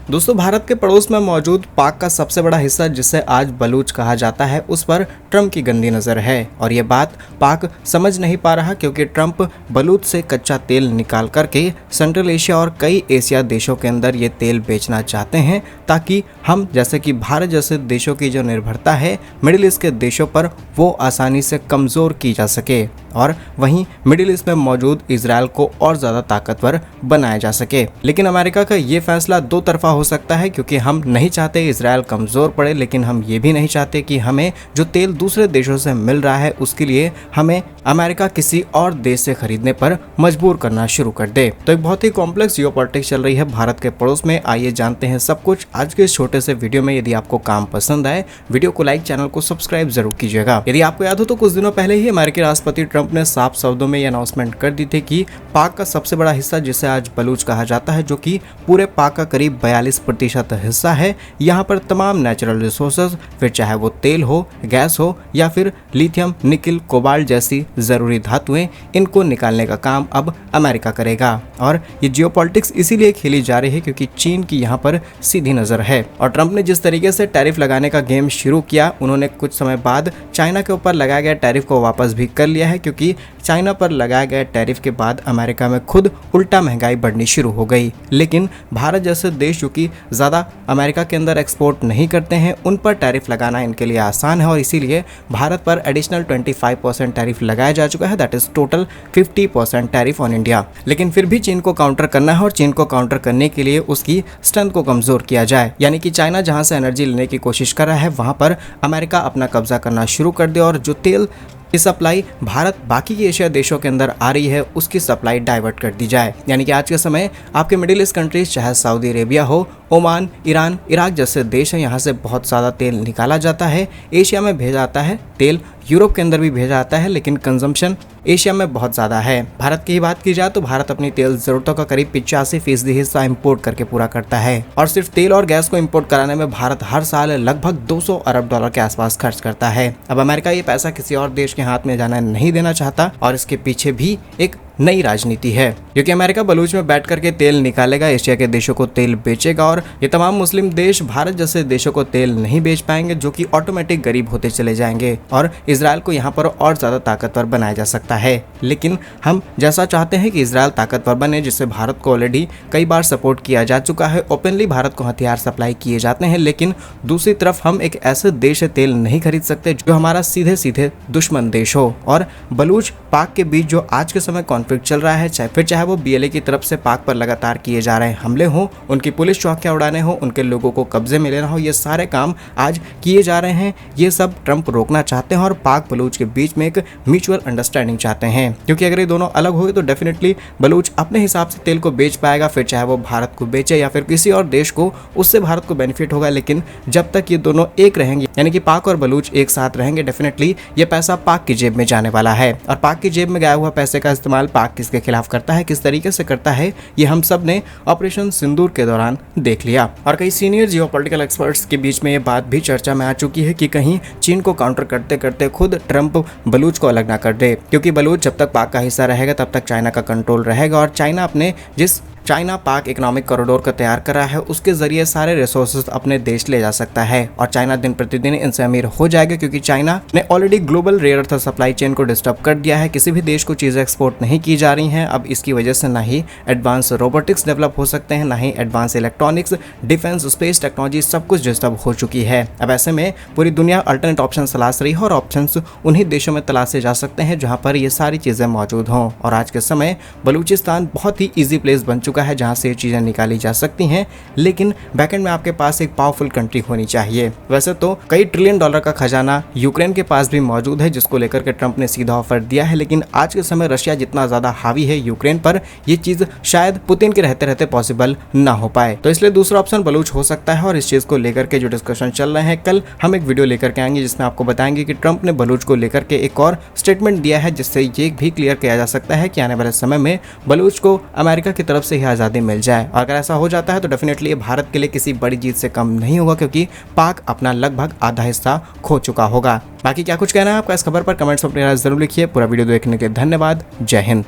दोस्तों, भारत के पड़ोस में मौजूद पाक का सबसे बड़ा हिस्सा जिसे आज बलूच कहा जाता है, उस पर ट्रंप की गंदी नज़र है और ये बात पाक समझ नहीं पा रहा क्योंकि ट्रंप बलूच से कच्चा तेल निकाल करके सेंट्रल एशिया और कई एशिया देशों के अंदर ये तेल बेचना चाहते हैं ताकि हम जैसे कि भारत जैसे देशों की जो निर्भरता है मिडिल ईस्ट के देशों पर वो आसानी से कमज़ोर की जा सके और वहीं मिडिल ईस्ट में मौजूद इजराइल को और ज़्यादा ताकतवर बनाया जा सके। लेकिन अमेरिका का ये फैसला दो तरफा हो सकता है क्योंकि हम नहीं चाहते इजराइल कमज़ोर पड़े, लेकिन हम ये भी नहीं चाहते कि हमें जो तेल दूसरे देशों से मिल रहा है उसके लिए हमें अमेरिका किसी और देश से खरीदने पर मजबूर करना शुरू कर दे। तो एक बहुत ही कॉम्प्लेक्स जियोपॉलिटिक्स चल रही है भारत के पड़ोस में। आइए जानते हैं सब कुछ आज के इस छोटे से वीडियो में। यदि आपको काम पसंद आए, वीडियो को लाइक, चैनल को सब्सक्राइब जरूर कीजिएगा। यदि आपको याद हो तो कुछ दिनों पहले ही अमेरिकी राष्ट्रपति ट्रंप ने साफ शब्दों में यह अनाउंसमेंट कर दी थी कि पाक का सबसे बड़ा हिस्सा जिसे आज बलूच कहा जाता है, जो कि पूरे पाक का करीब 42% हिस्सा है, यहाँ पर तमाम नेचुरल रिसोर्सेज, फिर चाहे वो तेल हो, गैस हो या फिर लिथियम, निकिल, कोबाल्ट जैसी जरूरी धातुएं, इनको निकालने का काम अब अमेरिका करेगा। और ये जियोपॉलिटिक्स इसीलिए खेली जा रही है क्योंकि चीन की यहाँ पर सीधी नजर है। और ट्रंप ने जिस तरीके से टैरिफ लगाने का गेम शुरू किया, उन्होंने कुछ समय बाद चाइना के ऊपर लगाया गया टैरिफ को वापस भी कर लिया है क्योंकि चाइना पर लगाए गए टैरिफ के बाद अमेरिका में खुद उल्टा महंगाई बढ़नी शुरू हो गई। लेकिन भारत जैसे देश जो कि ज़्यादा अमेरिका के अंदर एक्सपोर्ट नहीं करते हैं, उन पर टैरिफ लगाना इनके लिए आसान है और इसीलिए भारत पर एडिशनल 25% टैरिफ लगाया जा चुका है। That is total 50% tariff on India. लेकिन फिर भी चीन को काउंटर करना है और चीन को काउंटर करने के लिए उसकी स्ट्रेंथ को कमजोर किया जाए, यानी कि चाइना जहां से एनर्जी लेने की कोशिश कर रहा है वहां पर अमेरिका अपना कब्जा करना शुरू कर दे और जो तेल की सप्लाई भारत बाकी के एशिया देशों के अंदर आ रही है उसकी सप्लाई डाइवर्ट कर दी जाए। यानी कि आज के समय आपके मिडिल ईस्ट कंट्रीज चाहे सऊदी अरेबिया हो, ओमान, ईरान, इराक जैसे देश हैं, यहाँ से बहुत ज़्यादा तेल निकाला जाता है, एशिया में भेजा जाता है तेल, यूरोप के अंदर भी भेजा जाता है, लेकिन कंजम्पशन एशिया में बहुत ज़्यादा है। भारत की ही बात की जाए तो भारत अपनी तेल ज़रूरतों का करीब 85% हिस्सा इंपोर्ट करके पूरा करता है और सिर्फ तेल और गैस को इंपोर्ट कराने में भारत हर साल लगभग 200 अरब डॉलर के आसपास खर्च करता है। अब अमेरिका ये पैसा किसी और देश के हाथ में जाना नहीं देना चाहता और इसके पीछे भी एक नई राजनीति है क्योंकि अमेरिका बलूच में बैठ करके तेल निकालेगा, एशिया के देशों को तेल बेचेगा और ये तमाम मुस्लिम देश भारत जैसे देशों को तेल नहीं बेच पाएंगे, जो कि ऑटोमेटिक गरीब होते चले जाएंगे और इजराइल को यहाँ पर और ज़्यादा ताकतवर बनाया जा सकता है। लेकिन हम जैसा चाहते हैं कि इजराइल ताकतवर बने, जिससे भारत को ऑलरेडी कई बार सपोर्ट किया जा चुका है, ओपनली भारत को हथियार सप्लाई किए जाते हैं, लेकिन दूसरी तरफ हम एक ऐसे देश से तेल नहीं खरीद सकते जो हमारा सीधे सीधे दुश्मन देश हो। और बलूच पाक के बीच जो आज के समय कॉन्फ्लिक्ट चल रहा है, चाहे वो बीएलए की तरफ से पाक पर लगातार किए जा रहे हमले हो, उनकी पुलिस चौकियां उड़ाने हो, उनके लोगों को कब्जे में लेना हो, ये सारे काम आज किए जा रहे हैं। ये सब ट्रंप रोकना चाहते हैं और पाक बलूच के बीच में एक म्यूचुअल अंडरस्टैंडिंग चाहते हैं क्योंकि अगर ये दोनों अलग हो गए तो डेफिनेटली बलूच अपने हिसाब से तेल को बेच पाएगा, फिर चाहे वो भारत को बेचे या फिर किसी और देश को, उससे भारत को बेनिफिट होगा। लेकिन जब तक ये दोनों एक रहेंगे, यानी कि पाक और बलूच एक साथ रहेंगे, डेफिनेटली ये पैसा पाक की जेब में जाने वाला है और पाक की जेब में गया हुआ पैसे का इस्तेमाल पाक किसके खिलाफ करता है, किस तरीके से करता है, ये हम सब ने ऑपरेशन सिंदूर के दौरान देख लिया। और कई सीनियर जियोपॉलिटिकल एक्सपर्ट्स के बीच में ये बात भी चर्चा में आ चुकी है कि कहीं चीन को काउंटर करते करते खुद ट्रंप बलूच को अलग ना कर दे, क्योंकि बलूच जब तक पाक का हिस्सा रहेगा तब तक चाइना का कंट्रोल रहेगा और चाइना अपने चाइना पाक इकोनॉमिक कॉरिडोर को तैयार कर रहा है, उसके जरिए सारे रिसोर्सेज अपने देश ले जा सकता है और चाइना दिन प्रतिदिन इनसे अमीर हो जाएगा क्योंकि चाइना ने already global rare earth supply chain को डिस्टर्ब कर दिया है। किसी भी देश को चीज़ें एक्सपोर्ट नहीं की जा रही हैं। अब इसकी वजह से ना ही एडवांस रोबोटिक्स डेवलप हो सकते हैं, ना ही advance electronics, defence, space technology, सब कुछ डिस्टर्ब हो चुकी है। अब ऐसे में पूरी दुनिया अल्टरनेट ऑप्शन तलाश रही है और ऑप्शन उन्हीं देशों में तलाशे जा सकते हैं जहाँ पर ये सारी चीज़ें मौजूद हों। और आज के समय बलूचिस्तान बहुत ही ईजी प्लेस बन चुका है जहाँ से ये चीज़ें निकाली जा सकती हैं, लेकिन बैकएंड में आपके पास एक पावरफुल कंट्री होनी चाहिए। वैसे तो कई ट्रिलियन डॉलर का खजाना यूक्रेन के पास भी मौजूद है, जिसको लेकर के ट्रंप ने सीधा ऑफर दिया है, लेकिन आज के समय रशिया जितना ज़्यादा हावी है यूक्रेन पर, ये चीज़ शायद पुतिन के रहते रहते पॉसिबल ना हो पाए। तो इसलिए दूसरा ऑप्शन बलूच हो सकता है और इस चीज़ को लेकर के जो डिस्कशन चल रहे हैं, कल हम एक वीडियो लेकर के आएंगे जिसमें आपको बताएंगे कि ट्रंप ने बलूच को लेकर के एक और स्टेटमेंट दिया है, जिससे ये भी क्लियर किया जा सकता है कि आने वाले समय में बलूच को अमेरिका की तरफ से ही आज़ादी मिल जाए। और अगर ऐसा हो जाता है तो डेफिनेटली ये भारत के लिए किसी बड़ी जीत से कम नहीं होगा क्योंकि पाक अपना लगभग आधा हिस्सा खो चुका होगा। बाकी क्या कुछ कहना है आपका इस खबर पर कमेंट्स में अपनी राय जरूर लिखिए। पूरा वीडियो देखने के लिए धन्यवाद। जय हिंद।